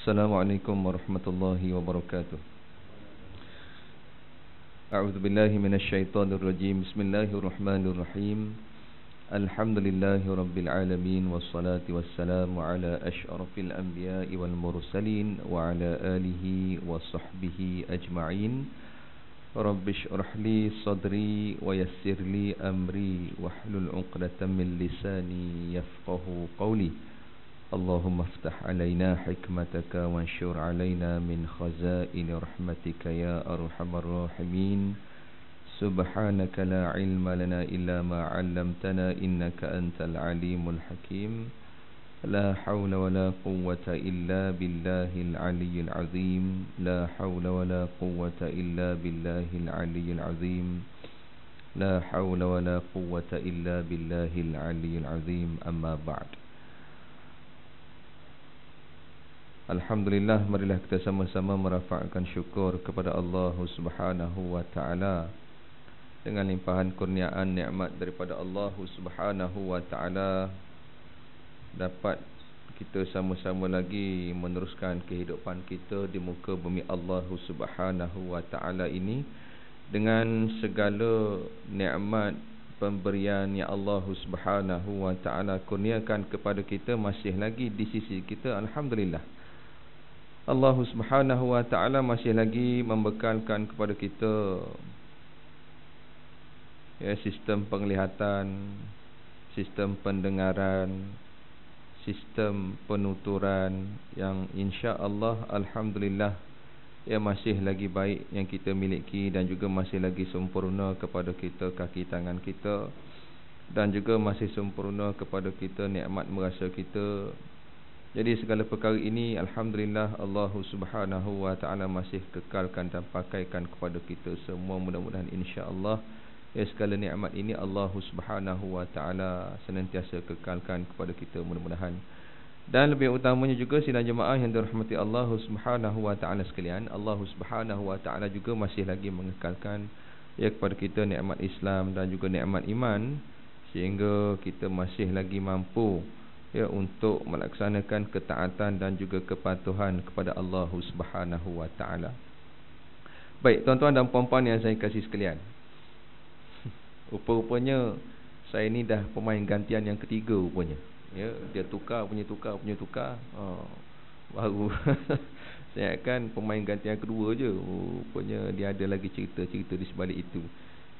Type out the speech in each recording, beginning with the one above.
Assalamualaikum warahmatullahi wabarakatuh. A'udzu billahi minasyaitonir rajim. Bismillahirrahmanirrahim. Alhamdulillahi rabbil alamin wassalatu wassalamu ala asyrafil anbiya'i wal mursalin wa ala alihi wa sahbihi ajma'in. Rabbi shrah li sadri wa yassir li amri wahlul 'uqdatam min lisani yafqahu qawli. Allahumma aftah alaina hikmataka wanshur alaina min khazaini rahmatika ya arhamar rahimin. Subhanaka la ilma lana illa ma 'allamtana innaka antal alimul hakim. La hawla wa la quwwata illa billahil aliyyil azim. La hawla wa la quwwata illa billahil aliyyil azim. La hawla wa la quwwata illa billahil aliyyil azim. Amma ba'd. Alhamdulillah, marilah kita sama-sama merafakkan syukur kepada Allah Subhanahu wa ta'ala. Dengan limpahan kurniaan nikmat daripada Allah Subhanahu wa ta'ala, dapat kita sama-sama lagi meneruskan kehidupan kita di muka bumi Allah Subhanahu wa ta'ala ini, dengan segala nikmat pemberian yang Allah Subhanahu wa ta'ala kurniakan kepada kita masih lagi di sisi kita. Alhamdulillah, Allah Subhanahu wa ta'ala masih lagi membekalkan kepada kita sistem penglihatan, sistem pendengaran, sistem penuturan yang insya-Allah alhamdulillah masih lagi baik yang kita miliki, dan juga masih lagi sempurna kepada kita kaki tangan kita, dan juga masih sempurna kepada kita nikmat merasa kita. Jadi segala perkara ini alhamdulillah Allah Subhanahu wa ta'ala masih kekalkan dan pakaikan kepada kita semua. Mudah-mudahan insya-Allah segala nikmat ini Allah Subhanahu wa ta'ala senantiasa kekalkan kepada kita, mudah-mudahan. Dan lebih utamanya juga sidang jemaah yang dirahmati Allah Subhanahu wa ta'ala sekalian, Allah Subhanahu wa ta'ala juga masih lagi mengekalkan kepada kita nikmat Islam dan juga nikmat iman, sehingga kita masih lagi mampu untuk melaksanakan ketaatan dan juga kepatuhan kepada Allah Subhanahu wa ta'ala. Baik, tuan-tuan dan puan-puan yang saya kasih sekalian, rupa-rupanya saya ni dah pemain gantian yang ketiga rupanya. Dia tukar. Baru saya akan pemain gantian kedua je. Rupanya dia ada lagi cerita-cerita di sebalik itu.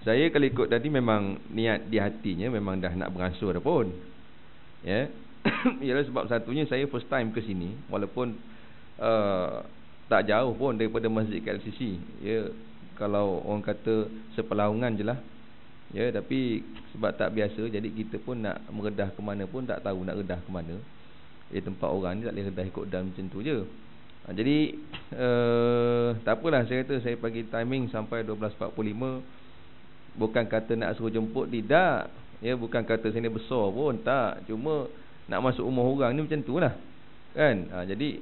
Saya kalau ikut tadi memang niat di hatinya memang dah nak beransur dah pun. Ialah sebab satunya saya first time ke sini, walaupun tak jauh pun daripada Masjid KLCC. Kalau orang kata sepelaungan je lah. Tapi sebab tak biasa, jadi kita pun nak meredah ke mana pun tak tahu nak redah ke mana. Tempat orang ni tak boleh redah ikut dan macam tu je. Jadi tak apalah, saya kata saya bagi timing sampai 12.45. Bukan kata nak suruh jemput, tidak. Bukan kata saya ni besar pun, tak. Cuma nak masuk rumah orang ni macam tu lah, kan. Jadi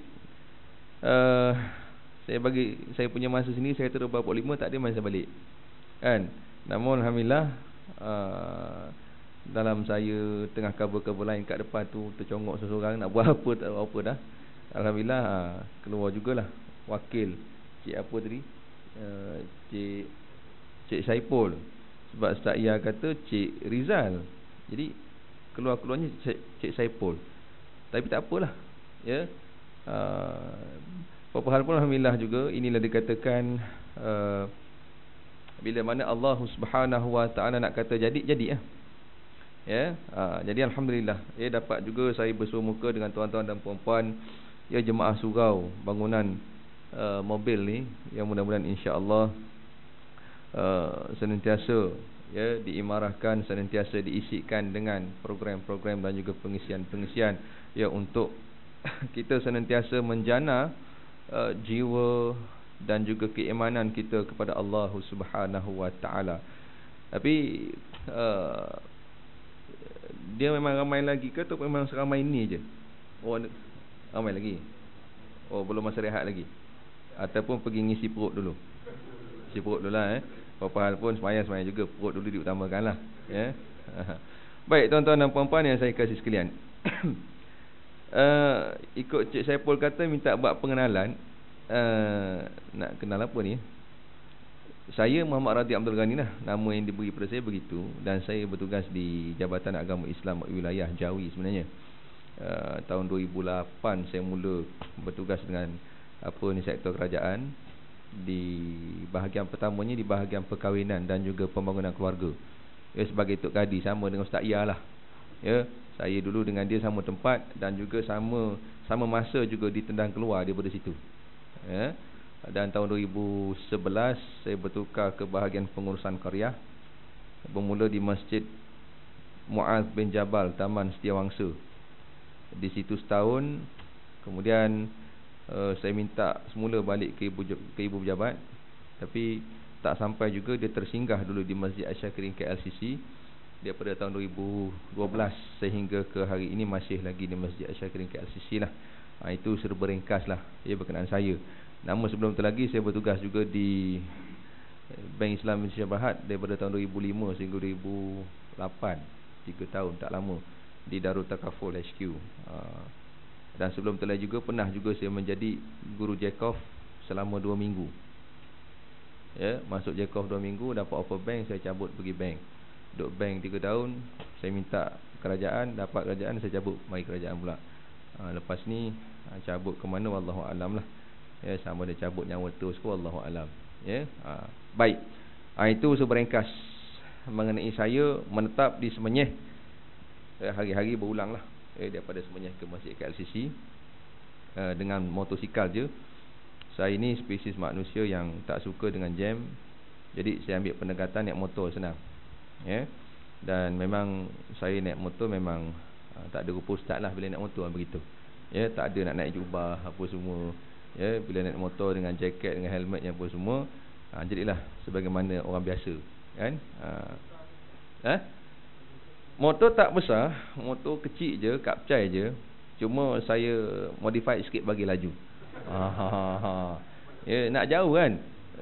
saya punya masa sini, saya kata 12.45, tak ada masa balik, kan. Namun alhamdulillah, dalam saya tengah cover-cover lain kat depan tu, tercongok seseorang nak buat apa tak tahu apa dah. Alhamdulillah keluar jugalah wakil Cik apa tadi, Cik Saipul. Sebab Ustaz Ia kata Cik Rizal, jadi keluarnya Cik Saipul. Tapi tak apalah, apa hal pun alhamdulillah juga. Inilah dikatakan bila mana Allah Subhanahu wa ta'ala nak kata jadi lah. Jadi alhamdulillah dapat juga saya bersua muka dengan tuan-tuan dan puan-puan jemaah surau bangunan mobil ni, yang mudah-mudahan insya-Allah senantiasa diimarahkan, senantiasa diisikan dengan program-program dan juga pengisian-pengisian untuk kita senantiasa menjana jiwa dan juga keimanan kita kepada Allah Subhanahu wa ta'ala. Tapi dia memang ramai lagi ke atau memang seramai ini je? Ramai lagi? Belum masa rehat lagi? Ataupun pergi ngisi perut dulu? Isi perut dulu lah. Apa hal pun semaya-semaya juga, perut dulu diutamakan lah. Baik tuan-tuan dan puan-puan yang saya kasih sekalian, Ikut Cik Saipul kata minta buat pengenalan. Nak kenal apa ni? Saya Muhammad Radhi Abdul Ghani lah, nama yang diberi pada saya begitu. Dan saya bertugas di Jabatan Agama Islam Wilayah Jawi sebenarnya. Tahun 2008 saya mula bertugas dengan sektor kerajaan. Di bahagian pertamanya di bahagian perkahwinan dan juga pembangunan keluarga. Sebagai Tok Kadi, sama dengan Ustaz Ia lah. Saya dulu dengan dia sama tempat dan juga sama masa juga ditendang keluar daripada situ. Dan tahun 2011 saya bertukar ke bahagian pengurusan qaryah, bermula di Masjid Muaz bin Jabal, Taman Setiawangsa. Di situ setahun. Kemudian saya minta semula balik ke ibu pejabat, tapi tak sampai juga. Dia tersinggah dulu di Masjid Asy-Syakirin KLCC daripada tahun 2012 sehingga ke hari ini masih lagi di Masjid Asy-Syakirin KLCC lah. Itu serba ringkas lah berkenaan saya. Nama sebelum tu lagi saya bertugas juga di Bank Islam Malaysia Berhad daripada tahun 2005 sehingga 2008, 3 tahun, tak lama, di Darul Takaful HQ. Dan sebelum tu lagi juga pernah juga saya menjadi guru Jacob selama 2 minggu. Masuk Jacob 2 minggu, dapat offer bank, saya cabut pergi bank. Duduk bank 3 tahun, saya minta kerajaan, dapat kerajaan, saya cabut mari kerajaan pula. Lepas ni cabut ke mana wallahu alam lah. Sama ada cabut nyawa terus ke wallahu alam. Baik. Itu seberengkas mengenai saya menetap di Semenyih. Hari-hari berulang lah. Daripada Semenyih ke Masjid KLCC dengan motosikal je. Saya ni spesies manusia yang tak suka dengan jam. Jadi saya ambil pendekatan naik motor senang. Dan memang saya naik motor memang tak ada rupa ustaz lah bila naik motor begitu. Tak ada nak naik jubah apa semua. Bila naik motor dengan jaket, dengan helmet yang apa semua, jadilah sebagaimana orang biasa, kan? Motor tak besar, motor kecil je, kapcai je. Cuma saya modify sikit bagi laju. Nak jauh kan?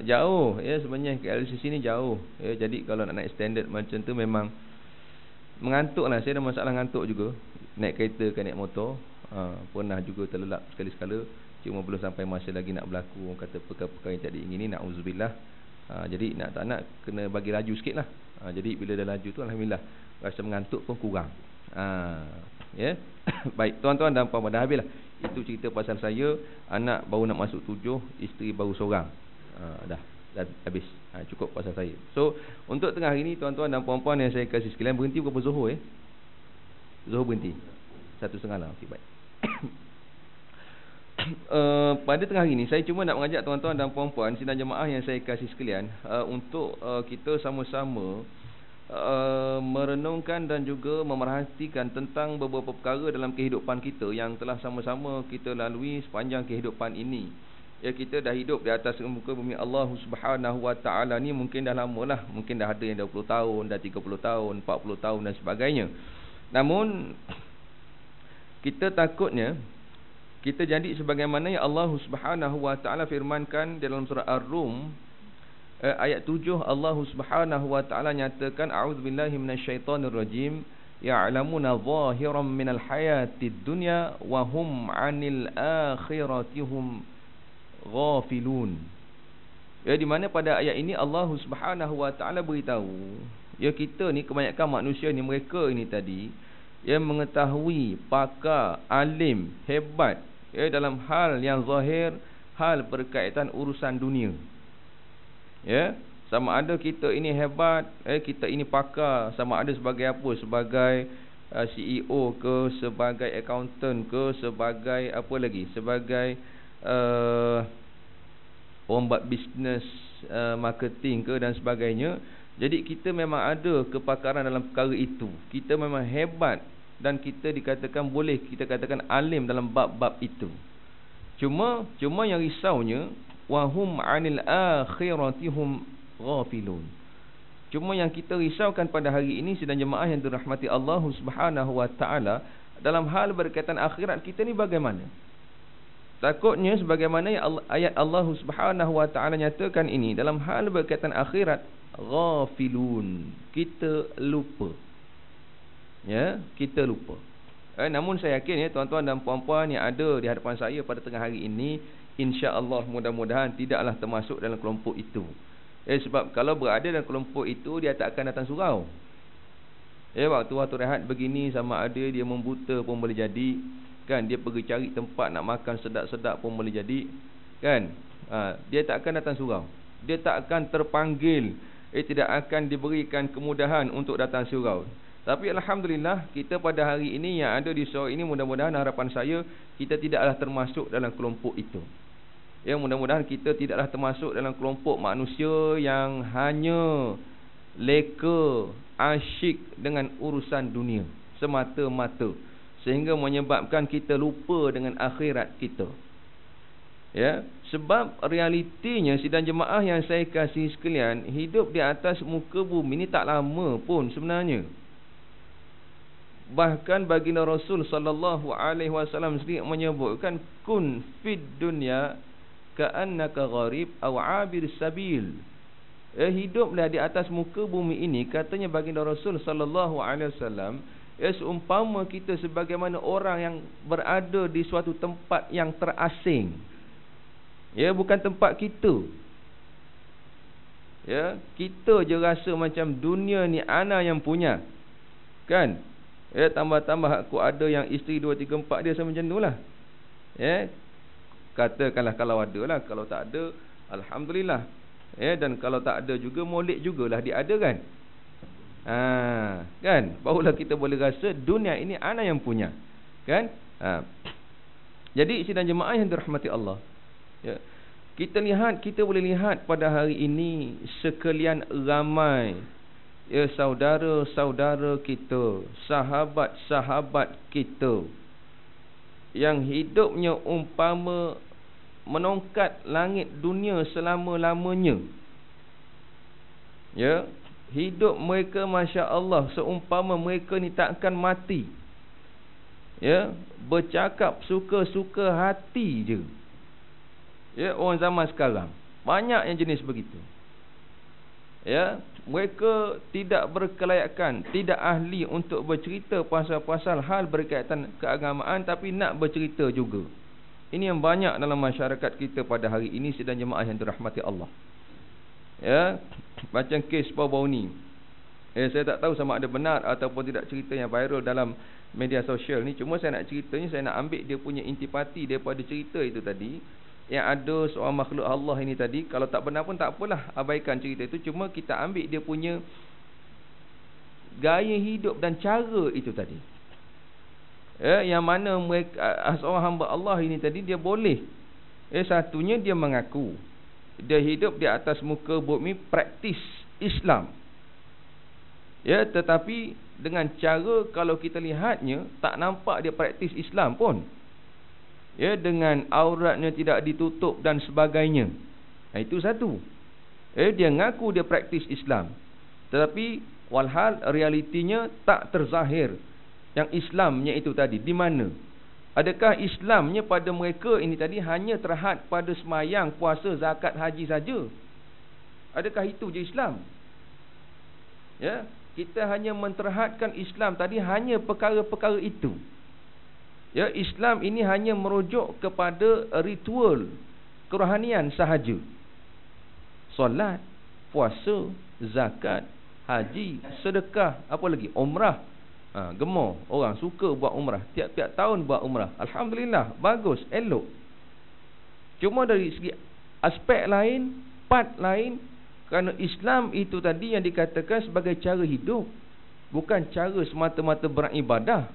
Jauh. Sebenarnya KLCC ni jauh. Jadi kalau nak naik standard macam tu memang mengantuk lah. Saya ada masalah ngantuk juga. Naik kereta kan, naik motor. Pernah juga terlelap sekali-sekala. Cuma belum sampai masa lagi nak berlaku orang kata perkara-perkara yang tak diingini, na'udzubillah. Jadi nak tak nak kena bagi laju sikit lah. Jadi bila dah laju tu alhamdulillah rasa mengantuk pun kurang. Baik tuan-tuan dan puan-puan, dah habis lah. Itu cerita pasal saya. Anak baru nak masuk 7, isteri baru seorang. Dah habis. Cukup pasal saya. So untuk tengah hari ni tuan-tuan dan puan-puan yang saya kasih sekalian, berhenti berapa Zuhur Zuhur berhenti 1.30 lah. Okey, baik. Pada tengah hari ni saya cuma nak mengajak tuan-tuan dan puan-puan sidang jemaah yang saya kasih sekalian, untuk kita sama-sama merenungkan dan juga memerhatikan tentang beberapa perkara dalam kehidupan kita yang telah sama-sama kita lalui sepanjang kehidupan ini. Kita dah hidup di atas muka bumi Allah Subhanahu Wa Taala ni mungkin dah lama lah. Mungkin dah ada yang 20 tahun, dah 30 tahun, 40 tahun dan sebagainya. Namun kita takutnya kita jadi sebagaimana yang Allah Subhanahu Wa Taala firmankan dalam surah Ar-Rum ayat 7. Allah Subhanahu Wa Taala nyatakan, a'udzubillahi minasyaitonirrajim, ya'lamuna zahiran minal hayatid dunya wa hum 'anil akhirati hum ghafilun. Di mana pada ayat ini Allah Subhanahu Wa Taala beritahu, kita ni kebanyakan manusia ni, mereka ini tadi yang mengetahui, pakar, alim, hebat dalam hal yang zahir, hal berkaitan urusan dunia. Sama ada kita ini hebat, kita ini pakar, sama ada sebagai apa, sebagai CEO ke, sebagai accountant ke, sebagai apa lagi, sebagai orang buat bisnes, marketing ke dan sebagainya. Jadi kita memang ada kepakaran dalam perkara itu. Kita memang hebat dan kita dikatakan boleh kita katakan alim dalam bab-bab itu. Cuma yang risaunya, wahum 'anil akhirati hum ghafilun. Cuma yang kita risaukan pada hari ini sidang jemaah yang dirahmati Allah Subhanahu Wa Taala, dalam hal berkaitan akhirat kita ni bagaimana? Takutnya sebagaimana ayat Allah Subhanahu Wa Taala nyatakan ini, dalam hal berkaitan akhirat ghafilun, kita lupa. Kita lupa. Namun saya yakin tuan-tuan dan puan-puan yang ada di hadapan saya pada tengah hari ini, insya-Allah mudah-mudahan tidaklah termasuk dalam kelompok itu. Sebab kalau berada dalam kelompok itu, dia tak akan datang surau. Waktu rehat begini, sama ada dia membuta pun boleh jadi, kan? Dia pergi cari tempat nak makan sedap-sedap pun boleh jadi, kan? Dia tak akan datang surau. Dia tak akan terpanggil, tidak akan diberikan kemudahan untuk datang surau. Tapi alhamdulillah, kita pada hari ini yang ada di surau ini, mudah-mudahan harapan saya kita tidaklah termasuk dalam kelompok itu. Mudah-mudahan kita tidaklah termasuk dalam kelompok manusia yang hanya leka, asyik dengan urusan dunia semata-mata, sehingga menyebabkan kita lupa dengan akhirat kita. Sebab realitinya, sidang jemaah yang saya kasih sekalian, hidup di atas muka bumi ni tak lama pun sebenarnya. Bahkan baginda Rasul sallallahu alaihi wasallam sendiri menyebutkan, kun fid dunya ka'annaka gharib aw 'abir sabil. Hiduplah di atas muka bumi ini, katanya baginda Rasul sallallahu alaihi wasallam, seumpama kita sebagaimana orang yang berada di suatu tempat yang terasing. Bukan tempat kita. Kita je rasa macam dunia ni ana yang punya, kan? Tambah-tambah aku ada yang isteri 2, 3, 4 dia macam tu lah. Katakanlah kalau ada lah. Kalau tak ada, alhamdulillah. Dan kalau tak ada juga, molek jugalah dia ada, kan? Kan? Barulah kita boleh rasa dunia ini ana yang punya, kan? Jadi sidang jemaah yang dirahmati Allah, kita boleh lihat pada hari ini sekalian ramai saudara-saudara kita, sahabat-sahabat kita yang hidupnya umpama menongkat langit dunia selama-lamanya. Hidup mereka masya-Allah seumpama mereka ni tak akan mati. Bercakap suka-suka hati je. Orang zaman sekarang banyak yang jenis begitu. Mereka tidak berkelayakan, tidak ahli untuk bercerita pasal-pasal hal berkaitan keagamaan, tapi nak bercerita juga. Ini yang banyak dalam masyarakat kita pada hari ini, sidang jemaah yang dirahmati Allah. Macam kes baru-baru ni, saya tak tahu sama ada benar ataupun tidak cerita yang viral dalam media sosial ni. Cuma saya nak ceritanya, saya nak ambil dia punya intipati daripada cerita itu tadi. Yang ada seorang makhluk Allah ini tadi. Kalau tak benar pun tak apalah, abaikan cerita itu. Cuma kita ambil dia punya gaya hidup dan cara itu tadi. Yang mana mereka, seorang hamba Allah ini tadi, dia boleh, satunya dia mengaku dia hidup di atas muka bumi praktis Islam, tetapi dengan cara, kalau kita lihatnya, tak nampak dia praktis Islam pun. Dengan auratnya tidak ditutup dan sebagainya. Itu satu. Dia ngaku dia praktis Islam, tetapi walhal realitinya tak terzahir yang Islamnya itu tadi. Di mana? Adakah Islamnya pada mereka ini tadi hanya terhad pada semayang, puasa, zakat, haji saja? Adakah itu je Islam? Kita hanya menterhadkan Islam tadi hanya perkara-perkara itu. Islam ini hanya merujuk kepada ritual kerohanian sahaja. Solat, puasa, zakat, haji, sedekah, apa lagi? Umrah. Gemar, orang suka buat umrah, tiap-tiap tahun buat umrah. Alhamdulillah, bagus, elok. Cuma dari segi aspek lain, part lain, kerana Islam itu tadi yang dikatakan sebagai cara hidup, bukan cara semata-mata beribadah.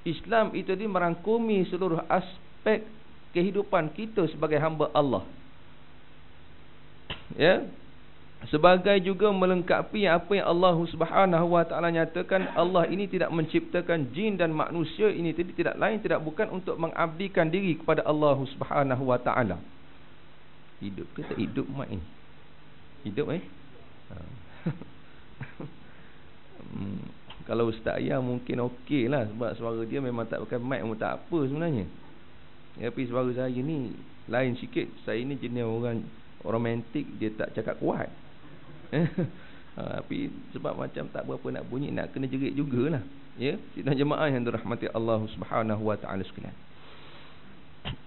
Islam itu tadi merangkumi seluruh aspek kehidupan kita sebagai hamba Allah. Sebagai juga melengkapi apa yang Allah Subhanahu wa taala nyatakan, Allah ini tidak menciptakan jin dan manusia ini tidak lain tidak bukan untuk mengabdikan diri kepada Allah Subhanahu wa taala. Hidup ke tak hidup mak ini? Hidup Kalau Ustaz Ayah mungkin okey lah, sebab suara dia memang tak pakai mic pun tak apa sebenarnya. Tapi suara saya ni lain sikit. Saya ni jenis orang romantik, dia tak cakap kuat. Tapi sebab macam tak berapa nak bunyi, nak kena jerit jugalah. Ya, sidang jemaah yang dirahmati Allah Subhanahu wa taala sekalian.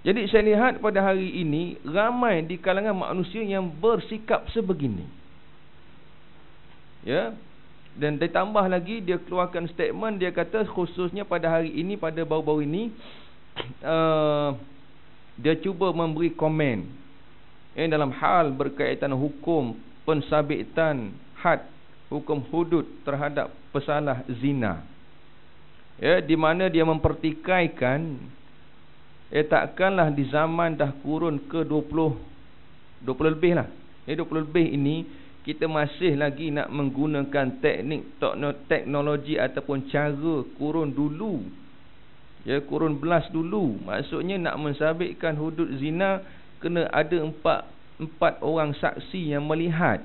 Jadi saya lihat pada hari ini ramai di kalangan manusia yang bersikap sebegini. Ya. Dan ditambah lagi dia keluarkan statement, dia kata khususnya pada hari ini, pada baru-baru ini dia cuba memberi komen dalam hal berkaitan hukum pensabitan had, hukum hudud terhadap pesalah zina. Ya, di mana dia mempertikaikan takkanlah di zaman dah kurun ke 20 lebih lah. 20 lebih ini kita masih lagi nak menggunakan teknologi ataupun cara kurun dulu. Ya, kurun belas dulu. Maksudnya nak mensabitkan hudud zina kena ada empat orang saksi yang melihat.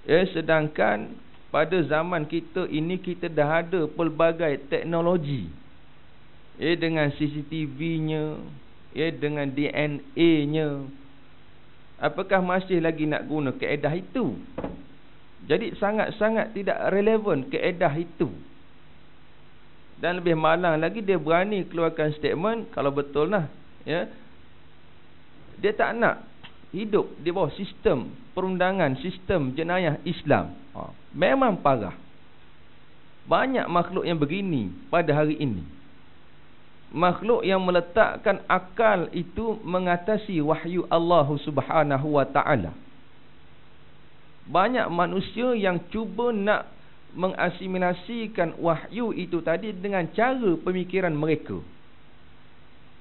Ya, sedangkan pada zaman kita ini kita dah ada pelbagai teknologi. Ya, dengan CCTV-nya, ya, dengan DNA-nya. Apakah masih lagi nak guna kaedah itu? Jadi sangat-sangat tidak relevan kaedah itu. Dan lebih malang lagi dia berani keluarkan statement kalau betul lah, ya. Dia tak nak hidup di bawah sistem perundangan, sistem jenayah Islam. Memang parah. Banyak makhluk yang begini pada hari ini. Makhluk yang meletakkan akal itu mengatasi wahyu Allah Subhanahu wa taala. Banyak manusia yang cuba nak mengasimilasikan wahyu itu tadi dengan cara pemikiran mereka.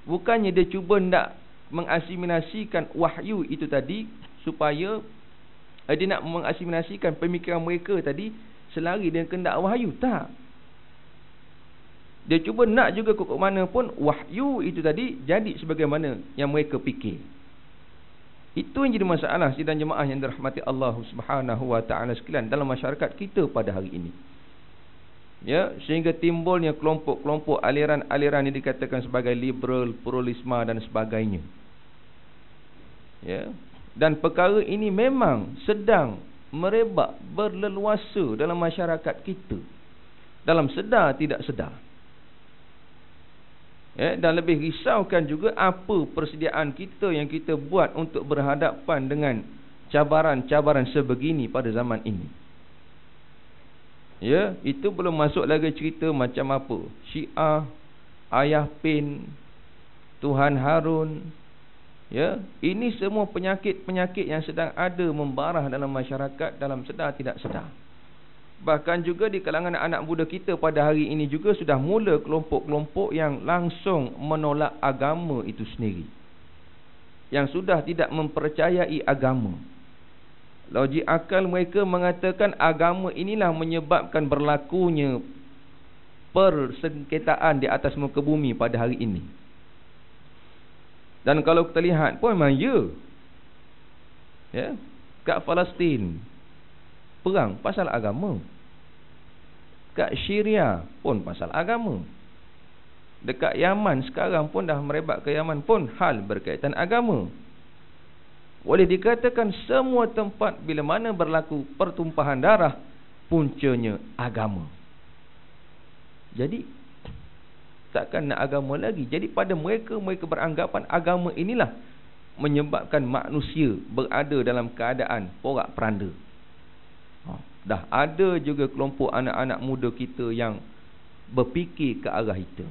Bukannya dia cuba nak mengasimilasikan wahyu itu tadi supaya dia nak mengasimilasikan pemikiran mereka tadi selari dengan kehendak wahyu. Tak. Dia cuba nak juga ke mana pun wahyu itu tadi jadi sebagaimana yang mereka fikir. Itu yang jadi masalah sidang jemaah yang dirahmati Allah Subhanahu wa taala sekalian dalam masyarakat kita pada hari ini. Ya, sehingga timbulnya kelompok-kelompok aliran-aliran yang dikatakan sebagai liberal, pluralisme dan sebagainya. Ya. Dan perkara ini memang sedang merebak berleluasa dalam masyarakat kita. Dalam sedar tidak sedar. Ya, dan lebih risaukan juga apa persediaan kita yang kita buat untuk berhadapan dengan cabaran-cabaran sebegini pada zaman ini. Ya, itu belum masuk lagi cerita macam apa Syiah, Ayah Pin, Tuhan Harun. Ya, ini semua penyakit-penyakit yang sedang ada membarah dalam masyarakat dalam sedar tidak sedar. Bahkan juga di kalangan anak muda kita pada hari ini juga sudah mula kelompok-kelompok yang langsung menolak agama itu sendiri, yang sudah tidak mempercayai agama. Logik akal mereka mengatakan agama inilah menyebabkan berlakunya persengketaan di atas muka bumi pada hari ini. Dan kalau kita lihat pun memang ya, kat Palestin perang pasal agama. Kat Syria pun pasal agama. Dekat Yaman sekarang pun dah merebak ke Yaman pun hal berkaitan agama. Boleh dikatakan semua tempat bila mana berlaku pertumpahan darah, puncanya agama. Jadi takkan nak agama lagi. Jadi pada mereka beranggapan agama inilah menyebabkan manusia berada dalam keadaan porak-peranda. Dah ada juga kelompok anak-anak muda kita yang berfikir ke arah itu.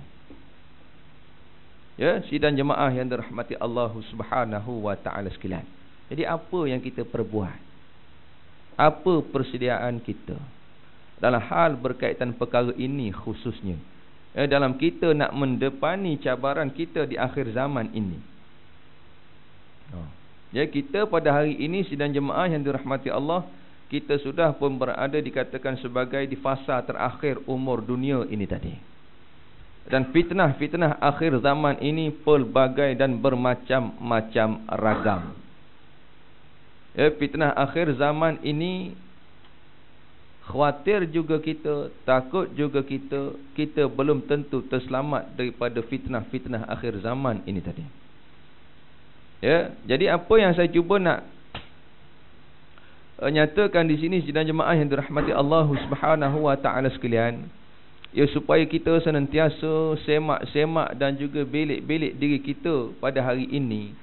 Ya, sidang jemaah yang dirahmati Allah Subhanahu wa taala sekalian. Jadi apa yang kita perbuat? Apa persediaan kita dalam hal berkaitan perkara ini khususnya? Dalam kita nak mendepani cabaran kita di akhir zaman ini. Ya, kita pada hari ini sidang jemaah yang dirahmati Allah, kita sudah pun berada dikatakan sebagai di fasa terakhir umur dunia ini tadi. Dan fitnah-fitnah akhir zaman ini pelbagai dan bermacam-macam ragam. Ya, fitnah akhir zaman ini khawatir juga kita, takut juga kita, kita belum tentu terselamat daripada fitnah-fitnah akhir zaman ini tadi. Ya, jadi apa yang saya cuba nak nyatakan di sini sidang jemaah yang dirahmati Allah Subhanahu wa taala sekalian, ya, supaya kita senantiasa semak-semak dan juga belik-belik diri kita pada hari ini.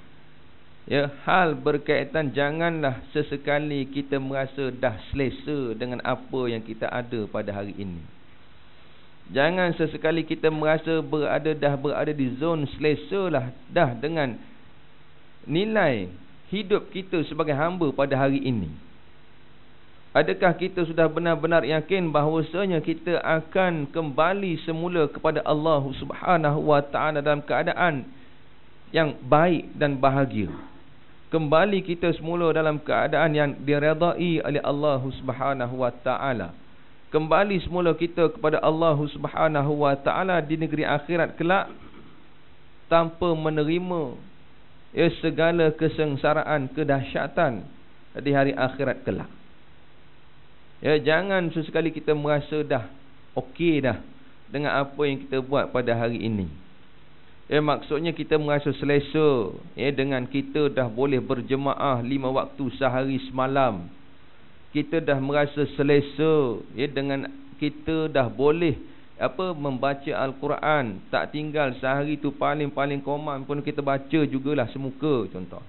Ya, hal berkaitan janganlah sesekali kita merasa dah selesa dengan apa yang kita ada pada hari ini. Jangan sesekali kita merasa berada di zon selesa lah dah dengan nilai hidup kita sebagai hamba pada hari ini. Adakah kita sudah benar-benar yakin bahawasanya kita akan kembali semula kepada Allah Subhanahu wa taala dalam keadaan yang baik dan bahagia? Kembali kita semula dalam keadaan yang diredai oleh Allah Subhanahu wa taala. Kembali semula kita kepada Allah Subhanahu wa taala di negeri akhirat kelak, tanpa menerima segala kesengsaraan, kedahsyatan di hari akhirat kelak. Ya, jangan sesekali kita merasa dah okey dah dengan apa yang kita buat pada hari ini. Maksudnya kita merasa selesa dengan kita dah boleh berjemaah 5 waktu sehari semalam. Kita dah merasa selesa dengan kita dah boleh membaca Al-Quran, tak tinggal sehari tu paling koman pun kita baca jugalah semuka contoh.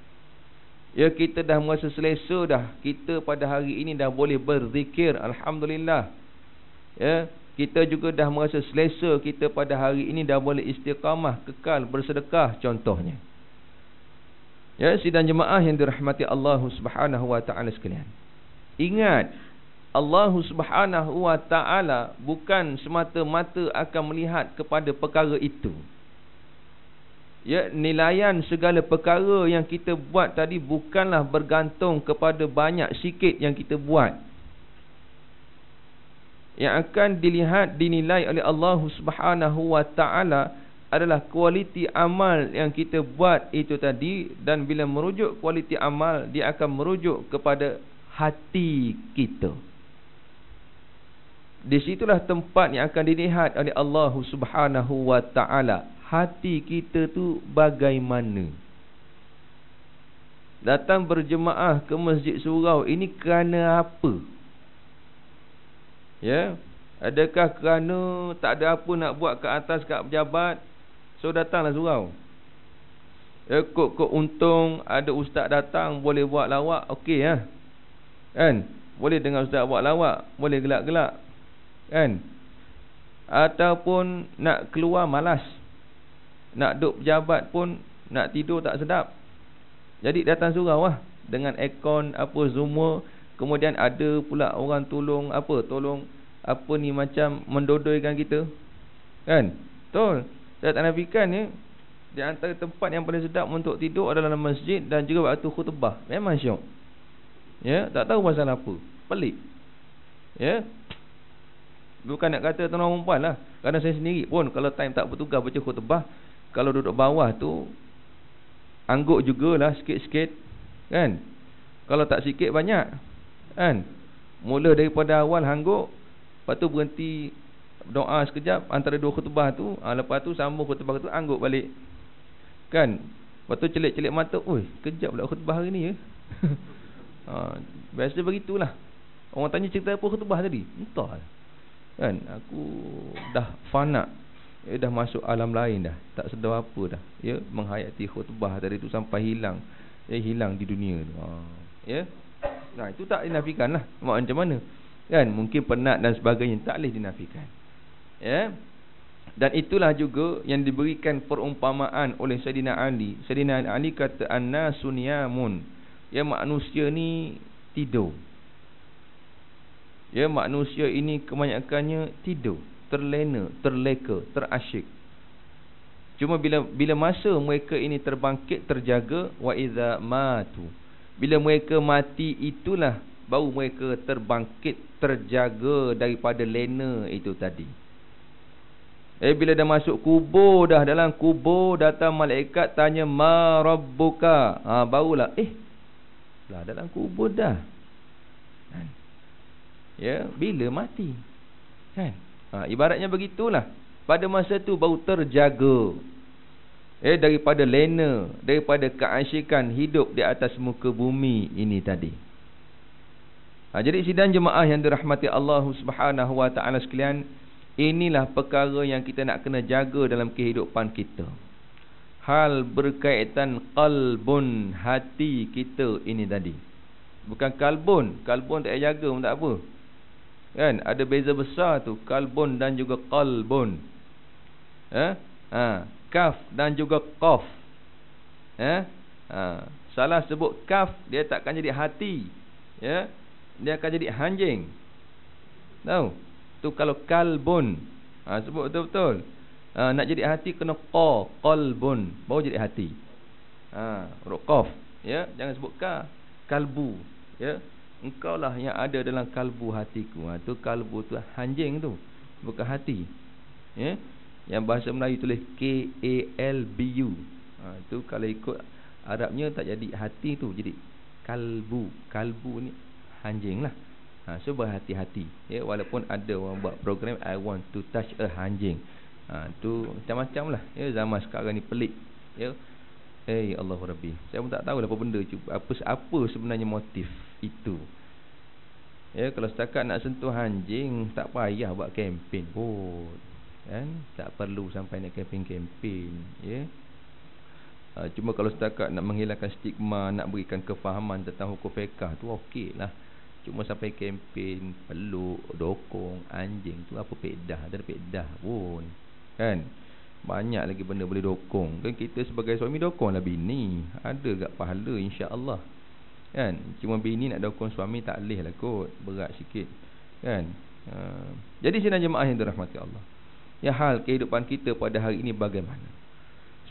Ya, kita dah merasa selesa dah. Kita pada hari ini dah boleh berzikir, alhamdulillah. Ya, kita juga dah merasa selesa kita pada hari ini dah boleh istiqamah, kekal bersedekah contohnya. Ya, sidang jemaah yang dirahmati Allah Subhanahu wa taala sekalian. Ingat, Allah Subhanahu wa taala bukan semata-mata akan melihat kepada perkara itu. Ya, nilaian segala perkara yang kita buat tadi bukanlah bergantung kepada banyak sikit yang kita buat. Yang akan dilihat, dinilai oleh Allah Subhanahu wa taala adalah kualiti amal yang kita buat itu tadi. Dan bila merujuk kualiti amal, dia akan merujuk kepada hati kita. Di situlah tempat yang akan dilihat oleh Allah Subhanahu wa taala. Hati kita tu bagaimana? Datang berjemaah ke Masjid Surau ini kerana apa? Ya, adakah kerana tak ada apa nak buat kat atas kat pejabat, so datanglah surau? Ya, kok untung ada ustaz datang boleh buat lawak, okey ya. Kan? Boleh dengar ustaz buat lawak, boleh gelak-gelak. Kan? Ataupun nak keluar malas. Nak duduk pejabat pun nak tidur tak sedap. Jadi datang surau lah dengan aircon apa semua. Kemudian ada pula orang tolong macam mendodoikan kita. Kan? Betul. Saya tak nafikan ya. Di antara tempat yang paling sedap untuk tidur adalah dalam masjid dan juga waktu khutbah. Memang syok. Ya, tak tahu pasal apa. Pelik. Ya. Bukan nak kata tuan-tuan perempuan lah. Kerana saya sendiri pun kalau time tak bertugas baca khutbah, kalau duduk bawah tu angguk jugalah sikit-sikit. Kan? Kalau tak sikit banyak. Kan? Mula daripada awal hangguk, lepas tu berhenti doa sekejap antara dua khutbah tu, lepas tu sambung khutbah tu, angguk balik. Kan? Lepas tu celik-celik mata, oi, kejap pula khutbah hari ni ya. Biasa begitulah. Orang tanya cerita apa khutbah tadi? Entah. Kan? Aku dah fana. Dah masuk alam lain dah. Tak sedar apa dah. Ya, menghayati khutbah tadi tu sampai hilang. Hilang di dunia tu. Ya. Nah, itu tak dinafikan lah. Macam mana? Kan? Mungkin penat dan sebagainya. Tak boleh dinafikan. Ya. Dan itulah juga yang diberikan perumpamaan oleh Sayyidina Ali. Sayyidina Ali kata, An-nasu niyamun. Ya, manusia ni tidur. Ya, manusia ini kebanyakannya tidur. Terlena, terleka, terasyik. Cuma bila masa mereka ini terbangkit, terjaga. Wa iza matu. Bila mereka mati, itulah baru mereka terbangkit, terjaga daripada lena itu tadi. Bila dah masuk kubur, dah dalam kubur, datang malaikat tanya, ma rabbuka. Barulah, lah dalam kubur dah. Kan? Ya, bila mati. Kan? Ibaratnya begitulah. Pada masa tu baru terjaga. Daripada lena, daripada keasyikan hidup di atas muka bumi ini tadi. Jadi sidang jemaah yang dirahmati Allah Subhanahu wa taala sekalian, inilah perkara yang kita nak kena jaga dalam kehidupan kita. Hal berkaitan qalbun, hati kita ini tadi. Bukan kalbun. Kalbun tak payah jaga pun tak apa. Kan? Ada beza besar tu. Kalbun dan juga qalbun. Kaf dan juga qaf. Salah sebut kaf, dia takkan jadi hati. Ya. Dia akan jadi anjing. Tahu? Tu kalau kalbun. Sebut betul-betul. Nak jadi hati kena qalbun, baru jadi hati. Huruf qaf, ya, jangan sebut ka. Kalbu, ya. Engkau lah yang ada dalam kalbu hatiku. Tu kalbu tu anjing tu, bukan hati. Ya. Yang bahasa Melayu tulis KALBU. Tu kalau ikut Arabnya tak jadi hati tu, jadi kalbu. Kalbu ni anjing lah. So berhati-hati, ya, walaupun ada orang buat program I want to touch a anjing. Tu macam-macam lah, ya, zaman sekarang ni pelik, ya. Allah Rabbi, saya pun tak tahu apa benda, apa sebenarnya motif itu. Ya, kalau setakat nak sentuh anjing, tak payah buat kempen pun, kan? Tak perlu sampai nak kempen-kempen, ya. Cuma kalau setakat nak menghilangkan stigma, nak berikan kefahaman tentang hukum fiqah, tu okey lah. Cuma sampai kempen, peluk, dokong anjing, tu apa pedah, ada pedah pun, kan? Banyak lagi benda boleh dokong. Kan kita sebagai suami dokonglah bini, ada gak pahala insya-Allah, kan? Cuma bini nak dokong suami tak boleh lah kot, berat sikit, kan? Jadi sidang jemaah yang dirahmati Allah, ya, hal kehidupan kita pada hari ini bagaimana?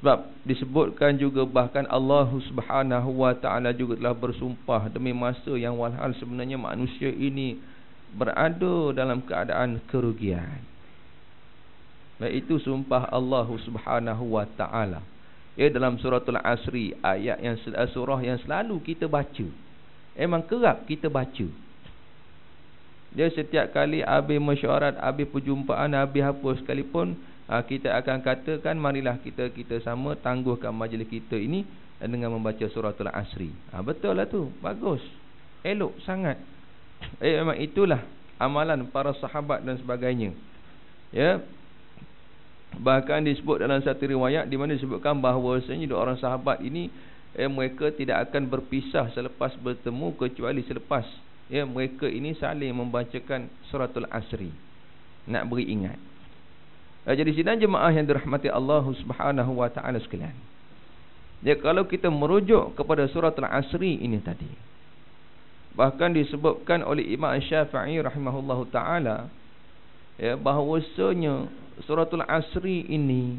Sebab disebutkan juga, bahkan Allah Subhanahu wa taala juga telah bersumpah demi masa yang walhal sebenarnya manusia ini berada dalam keadaan kerugian. Iaitu sumpah Allah Subhanahu wa taala, ya, dalam suratul Asri, ayat yang surah yang selalu kita baca. Memang kerap kita baca. Dia setiap kali habis mesyuarat, habis perjumpaan, habis apa sekalipun, kita akan katakan marilah kita sama tangguhkan majlis kita ini dengan membaca suratul Asri. Betul lah tu, bagus, elok sangat. Memang itulah amalan para sahabat dan sebagainya, ya. Bahkan disebut dalam satu riwayat di mana disebutkan bahawasanya dua orang sahabat ini, mereka tidak akan berpisah selepas bertemu kecuali selepas, ya, mereka ini saling membacakan suratul Asri, nak beri ingat. Jadi sidang jemaah yang dirahmati Allah Subhanahu wa taala sekalian, ya, kalau kita merujuk kepada suratul Asri ini tadi, bahkan disebutkan oleh Imam Syafi'i rahimahullahu taala, ya, bahawasanya suratul Asri ini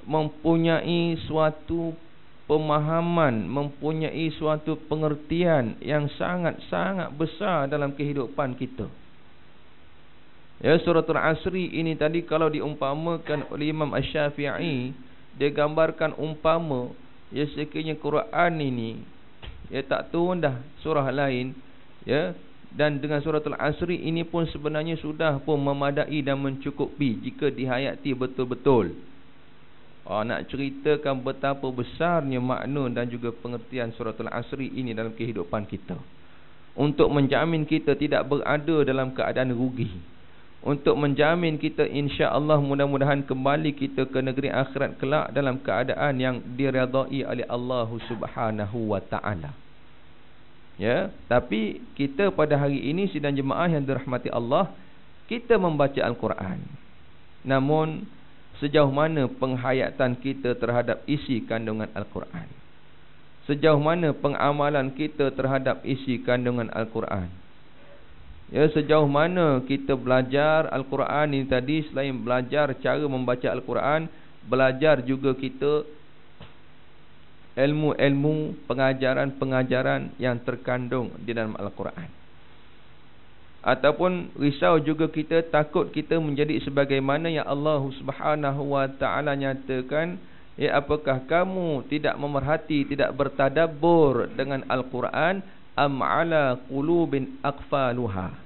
mempunyai suatu pemahaman, mempunyai suatu pengertian yang sangat-sangat besar dalam kehidupan kita. Ya, suratul Asri ini tadi kalau diumpamakan oleh Imam Asy-Syafi'i, dia gambarkan umpama, ya, sekiranya Quran ini, ya, tak turun dah surah lain, ya, dan dengan suratul Asri ini pun sebenarnya sudah pun memadai dan mencukupi jika dihayati betul-betul. Nak ceritakan betapa besarnya makna dan juga pengertian suratul Asri ini dalam kehidupan kita, untuk menjamin kita tidak berada dalam keadaan rugi, untuk menjamin kita insya-Allah mudah-mudahan kembali kita ke negeri akhirat kelak dalam keadaan yang diridai oleh Allah Subhanahu wa taala. Ya, tapi kita pada hari ini sidang jemaah yang dirahmati Allah, kita membaca Al-Quran. Namun sejauh mana penghayatan kita terhadap isi kandungan Al-Quran? Sejauh mana pengamalan kita terhadap isi kandungan Al-Quran? Ya, sejauh mana kita belajar Al-Quran ini tadi, selain belajar cara membaca Al-Quran, belajar juga kita ilmu-ilmu, pengajaran-pengajaran yang terkandung di dalam Al-Quran. Ataupun risau juga kita, takut kita menjadi sebagaimana yang Allah Subhanahu wa taala nyatakan, ya, apakah kamu tidak memerhati, tidak bertadabbur dengan Al-Quran? Am ala qulubin aqfaluha.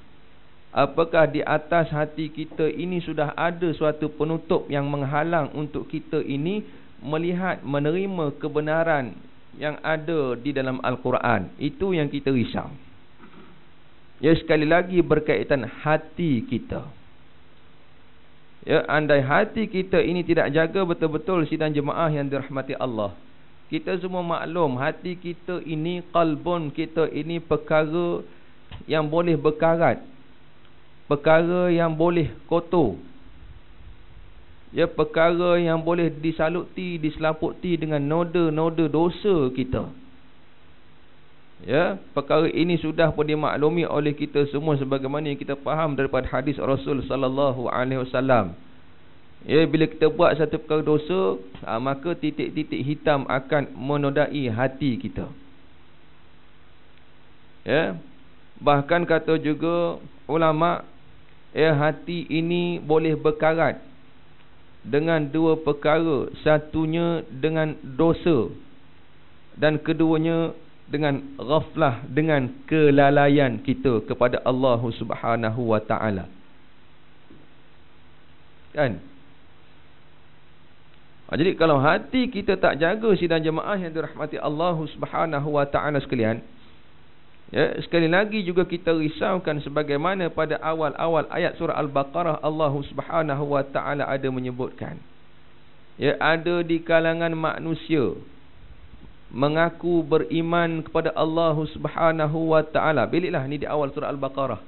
Apakah di atas hati kita ini sudah ada suatu penutup yang menghalang untuk kita ini melihat, menerima kebenaran yang ada di dalam Al-Quran? Itu yang kita risau. Ya, sekali lagi berkaitan hati kita. Ya, andai hati kita ini tidak jaga betul-betul sidang jemaah yang dirahmati Allah. Kita semua maklum hati kita ini, qalbun kita ini perkara yang boleh berkarat. Perkara yang boleh kotor. Ya, perkara yang boleh disaluti, diselaputi dengan noda-noda dosa kita. Ya, perkara ini sudah pun dimaklumi oleh kita semua sebagaimana yang kita faham daripada hadis Rasul sallallahu alaihi wasallam. Ya, bila kita buat satu perkara dosa, maka titik-titik hitam akan menodai hati kita. Ya, bahkan kata juga ulama, ya, hati ini boleh berkarat dengan dua perkara, satunya dengan dosa dan keduanya dengan ghaflah, dengan kelalaian kita kepada Allah Subhanahu wa taala. Kan? Jadi kalau hati kita tak jaga sidang jemaah yang dirahmati Allah Subhanahu wa taala sekalian, ya, sekali lagi juga kita risaukan sebagaimana pada awal-awal ayat surah Al-Baqarah Allah Subhanahu wa taala ada menyebutkan, ya, ada di kalangan manusia mengaku beriman kepada Allah Subhanahu wa taala. Beliklah ni di awal surah Al-Baqarah.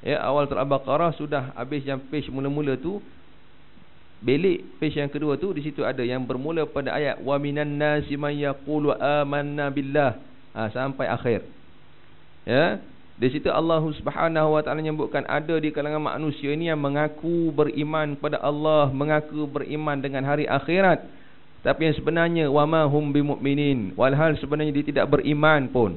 Ya, awal surah Al-Baqarah sudah habis yang page mula-mula tu. Belik page yang kedua tu, di situ ada yang bermula pada ayat wa minan nasi man yaqulu amanna billah, sampai akhir. Ya, di situ Allah Subhanahu wa taala menyebutkan ada di kalangan manusia ini yang mengaku beriman kepada Allah, mengaku beriman dengan hari akhirat, tapi yang sebenarnya wama hum bimu'minin, walhal sebenarnya dia tidak beriman pun.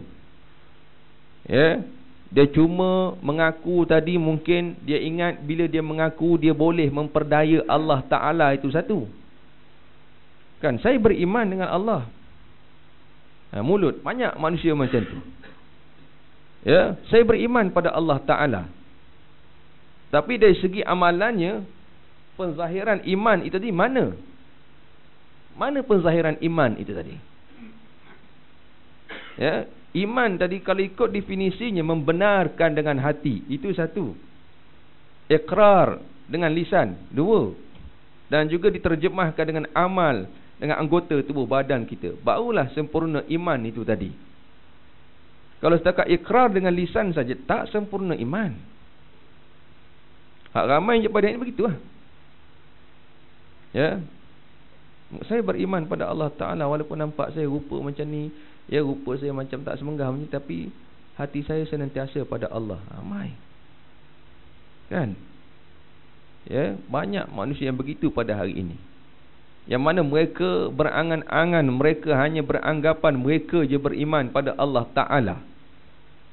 Ya, dia cuma mengaku tadi, mungkin dia ingat bila dia mengaku dia boleh memperdaya Allah Ta'ala, itu satu. Kan, saya beriman dengan Allah. Mulut, banyak manusia macam tu. Ya, saya beriman pada Allah Ta'ala. Tapi dari segi amalannya, penzahiran iman itu tadi mana? Mana penzahiran iman itu tadi? Ya, iman tadi kalau ikut definisinya membenarkan dengan hati, itu satu. Iqrar dengan lisan, dua. Dan juga diterjemahkan dengan amal dengan anggota tubuh badan kita, barulah sempurna iman itu tadi. Kalau setakat ikrar dengan lisan saja, tak sempurna iman. Hak ramai je pada ini begitulah. Ya, saya beriman pada Allah Ta'ala walaupun nampak saya rupa macam ni, ya, rupa saya macam tak semenggah macam ni, tapi hati saya senantiasa pada Allah. Ramai. Kan? Ya, banyak manusia yang begitu pada hari ini. Yang mana mereka berangan-angan, mereka hanya beranggapan mereka je beriman pada Allah Ta'ala.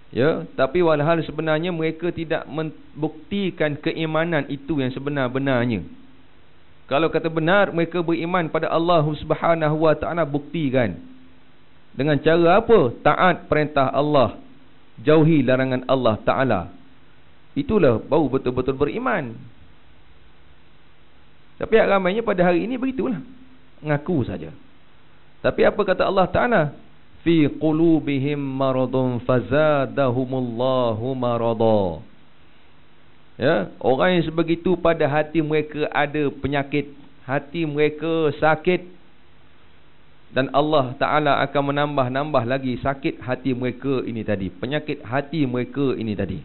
Ya, tapi walhal sebenarnya mereka tidak membuktikan keimanan itu yang sebenar-benarnya. Kalau kata benar mereka beriman pada Allah Subhanahu wa taala, buktikan. Dengan cara apa? Taat perintah Allah, jauhi larangan Allah Taala. Itulah baru betul-betul beriman. Tapi ramainya pada hari ini begitulah. Ngaku saja. Tapi apa kata Allah Taala? Fi qulubihim maradun fazadahumullahu marada. Ya, orang yang sebegitu pada hati mereka ada penyakit, hati mereka sakit, dan Allah Ta'ala akan menambah-nambah lagi sakit hati mereka ini tadi, penyakit hati mereka ini tadi.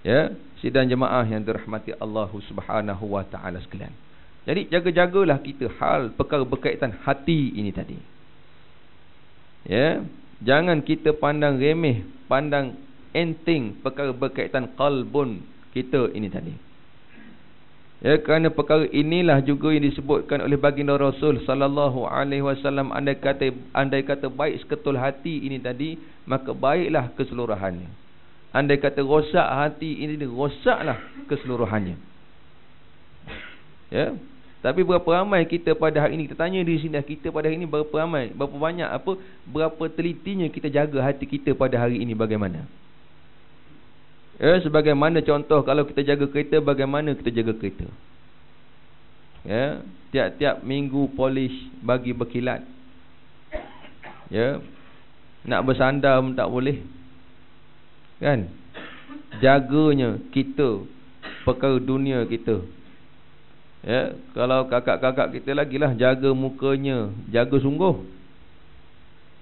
Ya, sidang jemaah yang dirahmati Allah Subhanahu wa Ta'ala sekalian. Jadi jaga-jagalah kita hal perkara berkaitan hati ini tadi. Ya, jangan kita pandang remeh, pandang enteng perkara berkaitan qalbun kita ini tadi. Ya, kerana perkara inilah juga yang disebutkan oleh baginda Rasul sallallahu alaihi wasallam, andai kata baik seketul hati ini tadi, maka baiklah keseluruhannya. Andai kata rosak hati ini, rosaklah keseluruhannya. Ya. Tapi berapa ramai kita pada hari ini, kita tanya di sini, kita pada hari ini berapa ramai, berapa banyak, berapa telitinya kita jaga hati kita pada hari ini bagaimana? Ya, sebagaimana contoh kalau kita jaga kereta, bagaimana kita jaga kereta? Ya, tiap-tiap minggu polish bagi berkilat. Ya, nak bersandar pun tak boleh. Kan? Jaganya kita perkara dunia kita. Ya, kalau kakak-kakak kita lagi lah jaga mukanya, jaga sungguh.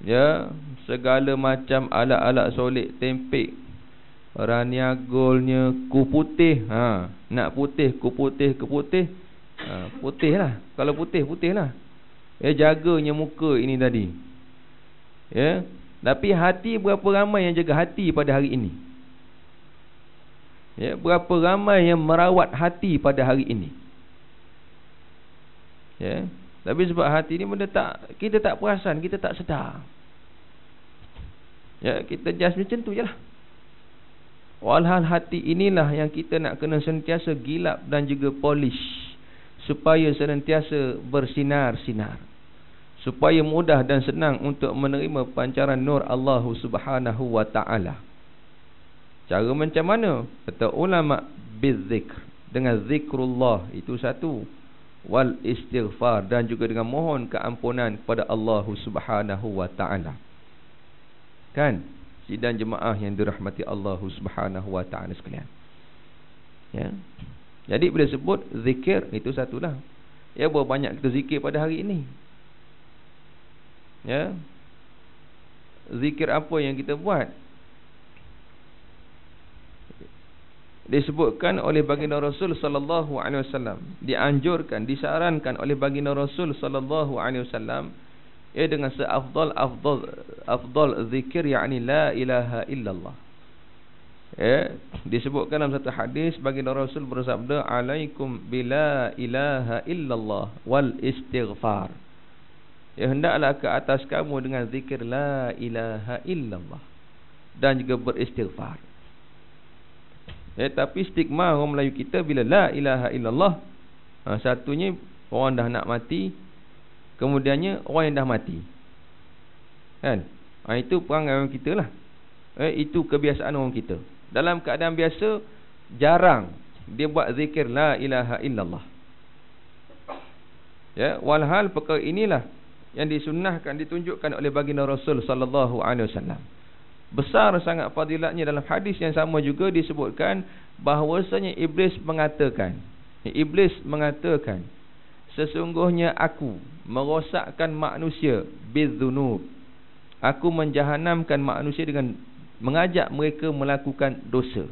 Ya, segala macam alat-alat solid tempek, raniagolnya, kuh putih. Nak putih, kuh putih, ke putih. Putih lah. Kalau putih, putih lah. Ya, jaganya muka ini tadi. Ya, tapi hati berapa ramai yang jaga hati pada hari ini? Ya, berapa ramai yang merawat hati pada hari ini? Ya, tapi sebab hati ni benda kita tak perasan, kita tak sedar. Ya, kita just macam tu je lah. Walhal hati inilah yang kita nak kena sentiasa gilap dan juga polish, supaya senantiasa bersinar-sinar, supaya mudah dan senang untuk menerima pancaran nur Allah Subhanahu wa ta'ala. Cara macam mana? Kata ulama, bizzikr, dengan zikrullah, itu satu. Wal istighfar, dan juga dengan mohon keampunan kepada Allah Subhanahu wa ta'ala. Kan? Sidang jemaah yang dirahmati Allah Subhanahu wa ta'ala sekalian. Ya. Jadi bila sebut zikir, itu satulah. Ya, berapa banyak kita zikir pada hari ini? Ya. Zikir apa yang kita buat? Disebutkan oleh baginda Rasul sallallahu alaihi wasallam, dianjurkan, disarankan oleh baginda Rasul sallallahu alaihi wasallam, dengan afdal zikir, yakni la ilaha illallah. Disebutkan dalam satu hadis, baginda Rasul bersabda, alaikum bila ilaha illallah wal istighfar. Hendaklah ke atas kamu dengan zikir la ilaha illallah dan juga beristighfar. Tapi stigma orang Melayu kita bila la ilaha illallah, satunya orang dah nak mati, kemudiannya orang yang dah mati. Kan? Itu perangai orang kita lah. Itu kebiasaan orang kita. Dalam keadaan biasa, jarang dia buat zikir la ilaha illallah. Ya, walhal perkara inilah yang disunnahkan, ditunjukkan oleh baginda Rasul sallallahu alaihi wasallam. Besar sangat fadilatnya. Dalam hadis yang sama juga disebutkan bahawasanya Iblis mengatakan, sesungguhnya aku merosakkan manusia bidzunub. Aku menjahanamkan manusia dengan mengajak mereka melakukan dosa.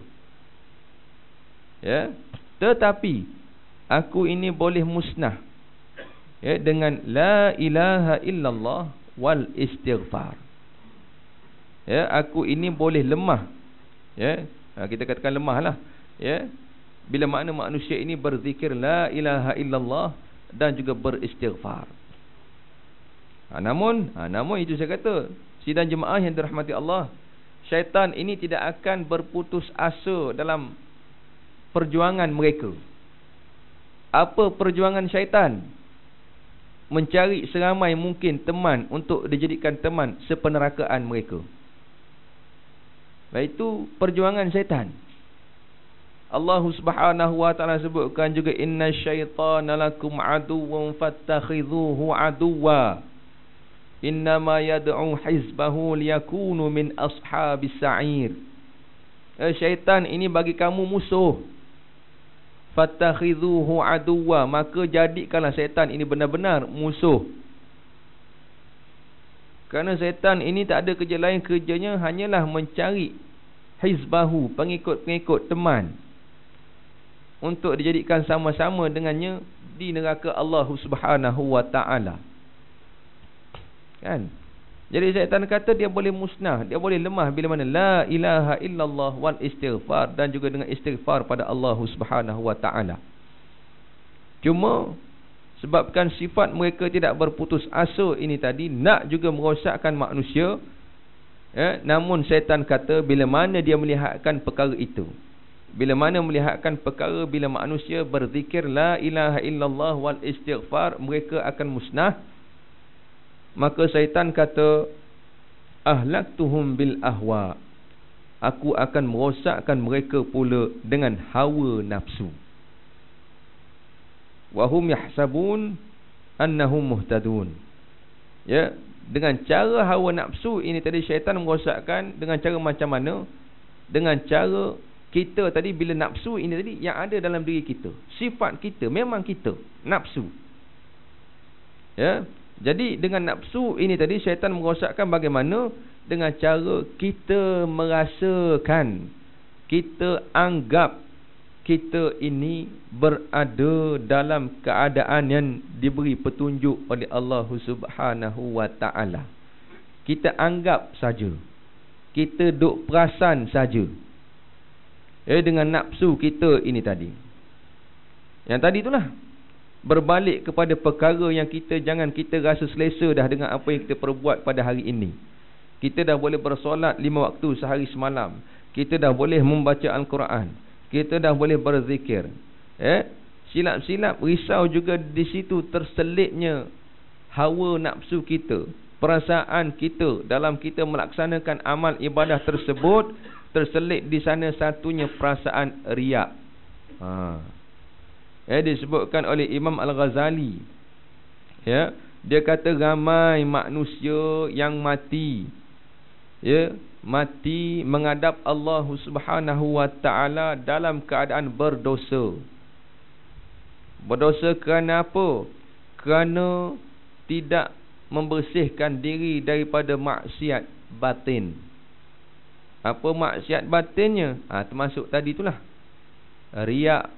Ya, tetapi aku ini boleh musnah, ya, dengan la ilaha illallah wal istighfar. Ya, aku ini boleh lemah. Ya, kita katakan lemah lah. Ya, bila makna manusia ini berzikir la ilaha illallah dan juga beristighfar. Namun itu saya kata, sidang jemaah yang dirahmati Allah, syaitan ini tidak akan berputus asa dalam perjuangan mereka. Apa perjuangan syaitan? Mencari seramai mungkin teman untuk dijadikan teman sepenerakaan mereka. Itu perjuangan syaitan. Allah Subhanahu wa ta'ala sebutkan juga, inna syaitana lakum aduwwan fattakhidhuhu aduwwa innama yad'u hizbahu liyakunu min ashabis sa'ir. Syaitan ini bagi kamu musuh. Fattakhidhuhu aduwwa, maka jadikanlah syaitan ini benar-benar musuh. Kerana syaitan ini tak ada kerja lain, kerjanya hanyalah mencari hizbahu, pengikut-pengikut teman, untuk dijadikan sama-sama dengannya di neraka Allah Subhanahu wa ta'ala. Kan? Jadi syaitan kata dia boleh musnah, dia boleh lemah bila mana la ilaha illallah wal istighfar, dan juga dengan istighfar pada Allah Subhanahu wa ta'ala. Cuma sebabkan sifat mereka tidak berputus asa ini tadi, nak juga merosakkan manusia. Namun syaitan kata, bila mana dia melihatkan perkara itu, bila mana melihatkan perkara bila manusia berzikir la ilaha illallah wal istighfar, mereka akan musnah. Maka syaitan kata, ahlaktuhum bil ahwa, aku akan merosakkan mereka pula dengan hawa nafsu. Wahum yahsabun annahum muhtadun. Ya, dengan cara hawa nafsu ini tadi syaitan merosakkan dengan cara macam mana? dengan cara kita tadi, bila nafsu ini tadi yang ada dalam diri kita, sifat kita memang kita nafsu. Ya, jadi dengan nafsu ini tadi syaitan merosakkan bagaimana? Dengan cara kita merasakan, kita anggap kita ini berada dalam keadaan yang diberi petunjuk oleh Allah Subhanahu wa taala. Kita anggap saja, kita duk perasan saja. Dengan nafsu kita ini tadi. Yang tadi itulah, berbalik kepada perkara yang jangan kita rasa selesa dah dengan apa yang kita perbuat pada hari ini. Kita dah boleh bersolat 5 waktu sehari semalam. Kita dah boleh membaca Al-Quran. Kita dah boleh berzikir. Silap-silap risau juga di situ terselitnya hawa nafsu kita, perasaan kita dalam kita melaksanakan amal ibadah tersebut. Terselit di sana satunya perasaan riak. Disebutkan oleh Imam Al-Ghazali. Dia kata ramai manusia yang mati. Mati menghadap Allah Subhanahu wa taala dalam keadaan berdosa. Berdosa kerana apa? Kerana tidak membersihkan diri daripada maksiat batin. Apa maksiat batinnya? Termasuk tadi itulah, riak,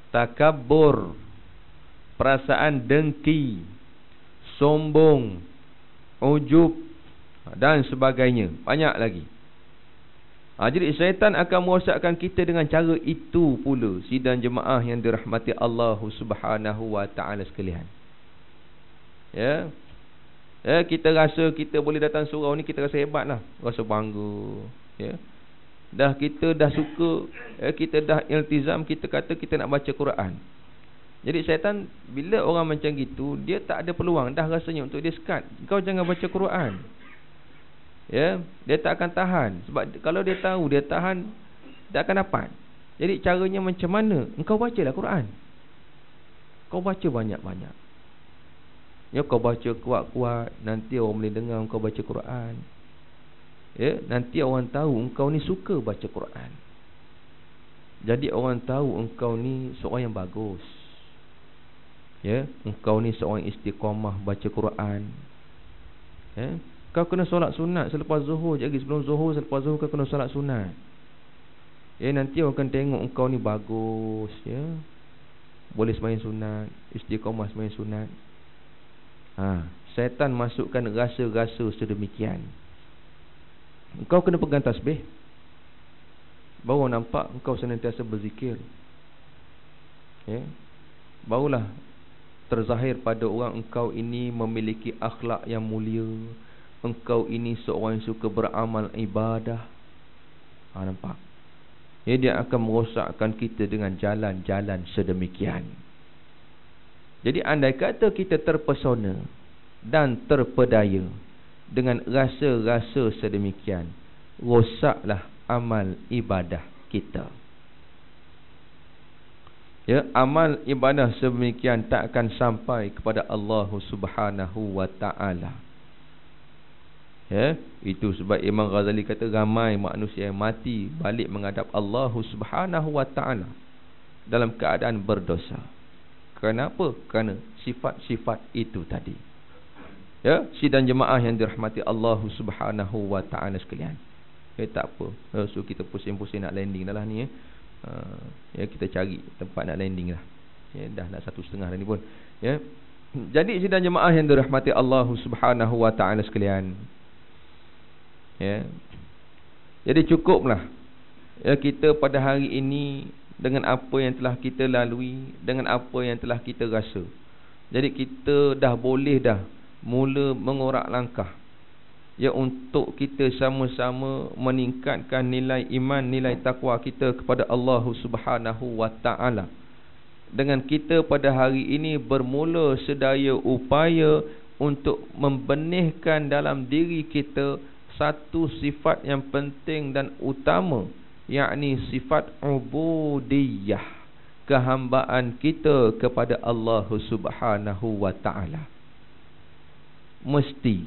takabur, perasaan dengki, sombong, ujub dan sebagainya. Banyak lagi. Jadi syaitan akan merosakkan kita dengan cara itu pula, sidang jemaah yang dirahmati Allah Subhanahu wa taala sekalian. Kita rasa kita boleh datang surau ni, kita rasa hebat lah, rasa bangga. Kita dah suka, kita dah iltizam, kita kata kita nak baca Quran. Jadi syaitan bila orang macam gitu, dia tak ada peluang dah rasanya untuk dia sekat, kau jangan baca Quran. Dia tak akan tahan. Sebab kalau dia tahu dia tahan, dia akan dapat. Jadi caranya macam mana? Engkau bacalah Quran. Kau baca banyak-banyak. Kau baca kuat-kuat, nanti orang boleh dengar kau baca Quran. Nanti orang tahu engkau ni suka baca Quran. Jadi orang tahu engkau ni seorang yang bagus. Engkau ni seorang istiqamah baca Quran. Kau kena solat sunat selepas zuhur. Jadi sebelum zuhur, selepas zuhur kau kena solat sunat. Nanti orang akan tengok engkau ni bagus. Boleh sembahyang sunat, istiqamah sembahyang sunat. Syaitan masukkan rasa-rasa sedemikian. Engkau kena pegang tasbih, baru nampak engkau senantiasa berzikir. Barulah terzahir pada orang engkau ini memiliki akhlak yang mulia. Engkau ini seorang yang suka beramal ibadah. Nampak? Dia akan merosakkan kita dengan jalan-jalan sedemikian. Jadi andai kata kita terpesona dan terpedaya dengan rasa-rasa sedemikian, rosaklah amal ibadah kita. Amal ibadah sedemikian tak akan sampai kepada Allah Subhanahu wa taala. Itu sebab Imam Ghazali kata ramai manusia yang mati balik menghadap Allah Subhanahu wa taala dalam keadaan berdosa. Kenapa? Kerana sifat-sifat itu tadi. Sidang jemaah yang dirahmati Allah Subhanahu wa taala sekalian. Tak apa. So kita pusing-pusing nak landing dah lah ni. Kita cari tempat nak landing lah. Dah nak 1.5 dah ni pun. Jadi sidang jemaah yang dirahmati Allah Subhanahu wa taala sekalian. Jadi cukuplah kita pada hari ini dengan apa yang telah kita lalui, dengan apa yang telah kita rasa. Jadi kita dah boleh dah mula mengorak langkah untuk kita sama-sama meningkatkan nilai iman, nilai takwa kita kepada Allah Subhanahu wa taala. Dengan kita pada hari ini bermula sedaya upaya untuk membenihkan dalam diri kita satu sifat yang penting dan utama, yakni sifat ubudiyah, kehambaan kita kepada Allah Subhanahu wa taala. Mesti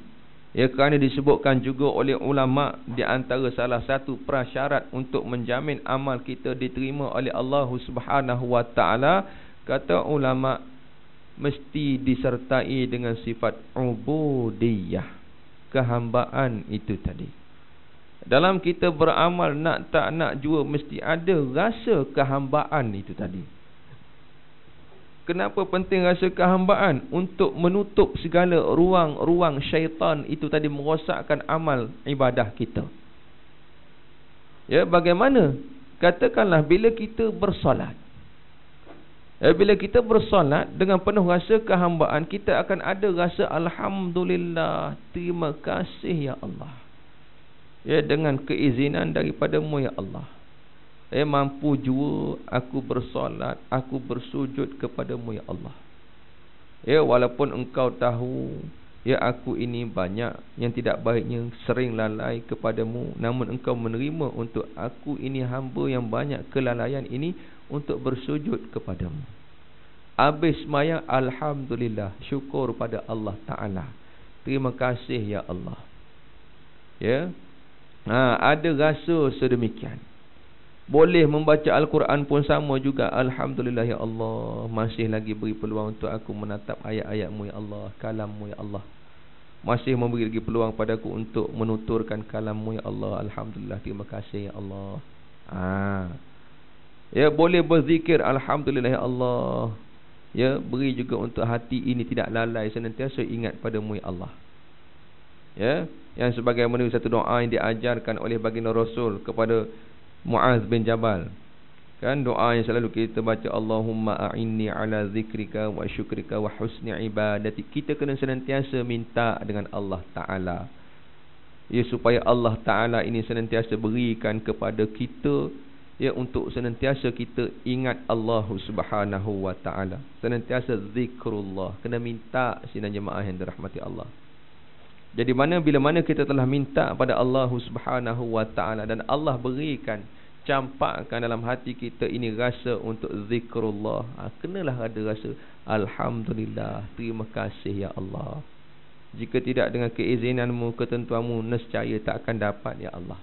Ya, kerana disebutkan juga oleh ulama di antara salah satu prasyarat untuk menjamin amal kita diterima oleh Allah Subhanahu wa taala, kata ulama, mesti disertai dengan sifat ubudiyah, kehambaan itu tadi. Dalam kita beramal nak tak nak juga mesti ada rasa kehambaan itu tadi. Kenapa penting rasa kehambaan? Untuk menutup segala ruang-ruang syaitan itu tadi merosakkan amal ibadah kita. Ya, bagaimana? Katakanlah bila kita bersolat. Ya, bila kita bersolat dengan penuh rasa kehambaan, kita akan ada rasa alhamdulillah, terima kasih ya Allah. Ya, dengan keizinan daripada-Mu ya Allah. Mampu jua aku bersolat, aku bersujud kepada-Mu ya Allah. Ya, walaupun Engkau tahu, ya aku ini banyak yang tidak baiknya, sering lalai kepada-Mu, namun Engkau menerima untuk aku ini hamba yang banyak kelalaian ini untuk bersujud kepada-Mu. Habis sembahyang, alhamdulillah, syukur pada Allah Ta'ala. Terima kasih ya Allah. Ya, ada rasa sedemikian. Boleh membaca Al-Quran pun sama juga. Alhamdulillah ya Allah, masih lagi beri peluang untuk aku menatap ayat-ayat-Mu ya Allah, kalam-Mu ya Allah. Masih memberi lagi peluang padaku untuk menuturkan kalam-Mu ya Allah. Alhamdulillah, terima kasih ya Allah. Ya, boleh berzikir alhamdulillah ya Allah. Ya, beri juga untuk hati ini tidak lalai, senantiasa ingat pada-Mu ya Allah. Ya, yang sebagaimana satu doa yang diajarkan oleh baginda Rasul kepada Muaz bin Jabal. Kan doa yang selalu kita baca, Allahumma a'inni ala zikrika wa syukrika wa husni ibadati. Kita kena senantiasa minta dengan Allah Ta'ala, ya, supaya Allah Ta'ala ini senantiasa berikan kepada kita, ya, untuk senantiasa kita ingat Allah Subhanahu wa Ta'ala, senantiasa zikrullah. Kena minta sidang jemaah yang dirahmati Allah. Jadi bila mana kita telah minta pada Allah Subhanahu wa Ta'ala dan Allah berikan, campakkan dalam hati kita ini rasa untuk zikrullah, kenalah ada rasa alhamdulillah, terima kasih ya Allah. Jika tidak dengan keizinan-Mu, ketentuan-Mu, nescaya tak akan dapat ya Allah.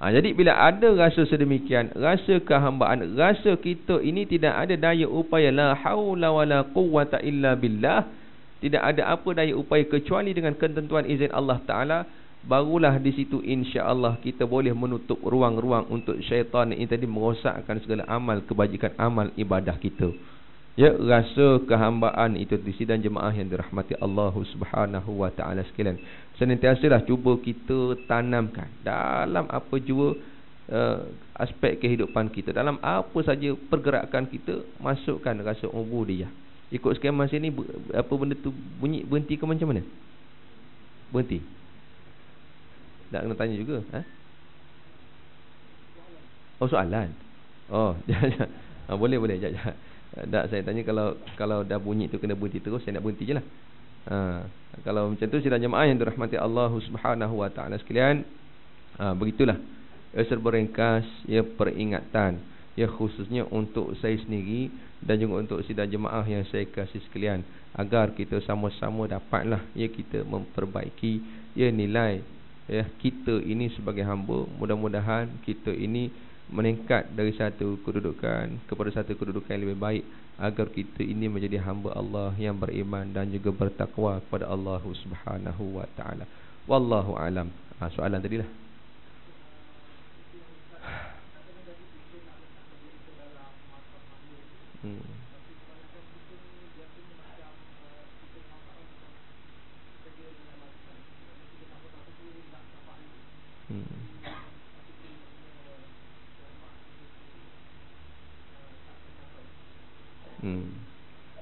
Jadi bila ada rasa sedemikian, rasa kehambaan, rasa kita ini tidak ada daya upaya, la haula wala quwwata illa billah, tidak ada apa daya upaya kecuali dengan ketentuan izin Allah Ta'ala, barulah di situ insya-Allah kita boleh menutup ruang-ruang untuk syaitan ini tadi merosakkan segala amal kebajikan, amal ibadah kita. Ya, rasa kehambaan itu di sidang jemaah yang dirahmati Allah Subhanahu wa Ta'ala sekalian. Senantiasalah cuba kita tanamkan dalam apa jua aspek kehidupan kita, dalam apa saja pergerakan kita, masukkan rasa ubudiyah. Ikut skema sini, apa benda tu bunyi berhenti ke macam mana? Berhenti. Tak kena tanya juga, Oh, soalan. Oh, boleh jap. Tak, saya tanya kalau dah bunyi tu kena berhenti terus, saya nak berhenti je lah. Kalau macam tu, sidang jemaah yang dirahmati Allah Subhanahu wa Ta'ala sekalian, begitulah serba ringkas, ya, peringatan, ya, khususnya untuk saya sendiri dan juga untuk sidang jemaah yang saya kasih sekalian, agar kita sama-sama dapatlah, ya, kita memperbaiki, ya, nilai, ya, kita ini sebagai hamba. Mudah-mudahan kita ini meningkat dari satu kedudukan kepada satu kedudukan yang lebih baik, agar kita ini menjadi hamba Allah yang beriman dan juga bertakwa kepada Allah Subhanahu wa Ta'ala. Wallahu alam. Soalan tadilah.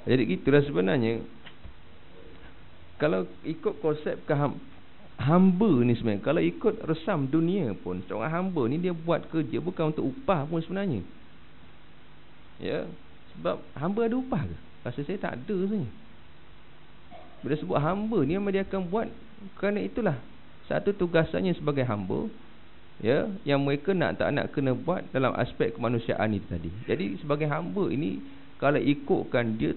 Jadi gitulah sebenarnya. Kalau ikut konsep hamba ni sebenarnya, kalau ikut resam dunia pun, seorang hamba ni dia buat kerja bukan untuk upah pun sebenarnya. Ya, sebab hamba ada upah ke? Rasa saya tak ada sebenarnya. Bila sebut hamba ni, memang dia akan buat kerana itulah satu tugasannya sebagai hamba, ya, yang mereka nak tak nak kena buat dalam aspek kemanusiaan itu tadi. Jadi sebagai hamba ini, kalau ikutkan, dia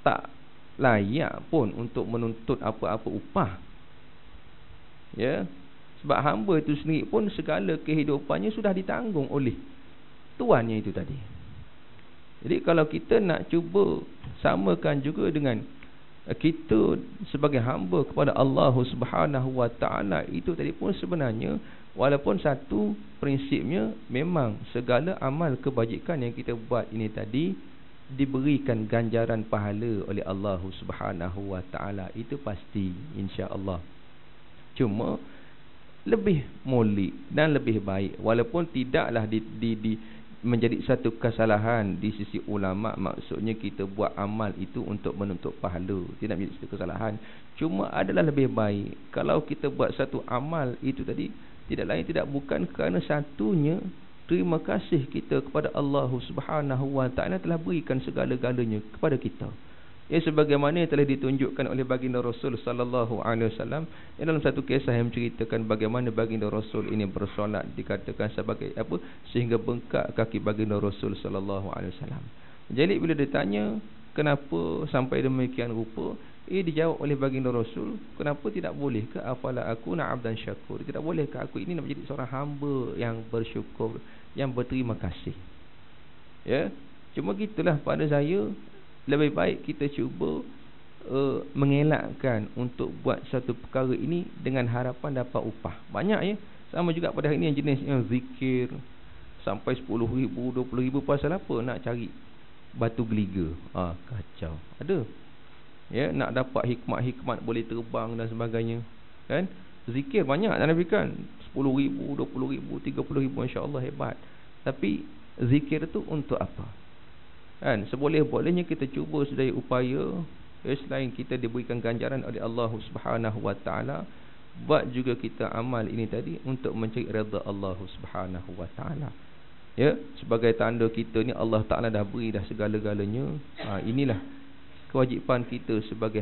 tak layak pun untuk menuntut apa-apa upah. Ya. Sebab hamba itu sendiri pun segala kehidupannya sudah ditanggung oleh tuannya itu tadi. Jadi kalau kita nak cuba samakan juga dengan kita sebagai hamba kepada Allah Subhanahu Wa Taala, itu tadi pun sebenarnya walaupun satu prinsipnya memang segala amal kebajikan yang kita buat ini tadi diberikan ganjaran pahala oleh Allah Subhanahu Wa Taala, itu pasti insya-Allah. Cuma lebih mulia dan lebih baik, walaupun tidaklah menjadi satu kesalahan di sisi ulama, maksudnya kita buat amal itu untuk menuntut pahala, tidak menjadi satu kesalahan. Cuma adalah lebih baik kalau kita buat satu amal itu tadi tidak lain tidak bukan kerana satunya terima kasih kita kepada Allah Subhanahu Wa Taala telah berikan segala-galanya kepada kita. Ya, sebagaimana yang telah ditunjukkan oleh baginda Rasul sallallahu alaihi wasallam dalam satu kisah yang menceritakan bagaimana baginda Rasul ini bersolat, dikatakan sebagai apa, sehingga bengkak kaki baginda Rasul sallallahu alaihi wasallam. Jadi bila ditanya kenapa sampai demikian rupa, dijawab oleh baginda Rasul, kenapa tidak boleh ke afala akuna abdan syakur, tidak boleh ke aku ini nak menjadi seorang hamba yang bersyukur, yang berterima kasih. Ya, cuma gitulah pada saya lebih baik kita cuba mengelakkan untuk buat satu perkara ini dengan harapan dapat upah banyak ya. Sama juga pada hari ini yang jenis yang zikir sampai 10,000, 20,000, pasal apa nak cari batu geliga. Kacau. Ada. Ya, nak dapat hikmat-hikmat boleh terbang dan sebagainya. Kan? Zikir banyak tak Nabi kan? 10,000, 20,000, 30,000, insya-Allah hebat. Tapi zikir tu untuk apa? Kan, seboleh-bolehnya kita cuba sedaya upaya, selain kita diberikan ganjaran oleh Allah Subhanahu Wa Taala, buat juga kita amal ini tadi untuk mencari redha Allah Subhanahu Wa Taala. Ya, sebagai tanda kita ni Allah Taala dah beri dah segala-galanya. Inilah kewajipan kita sebagai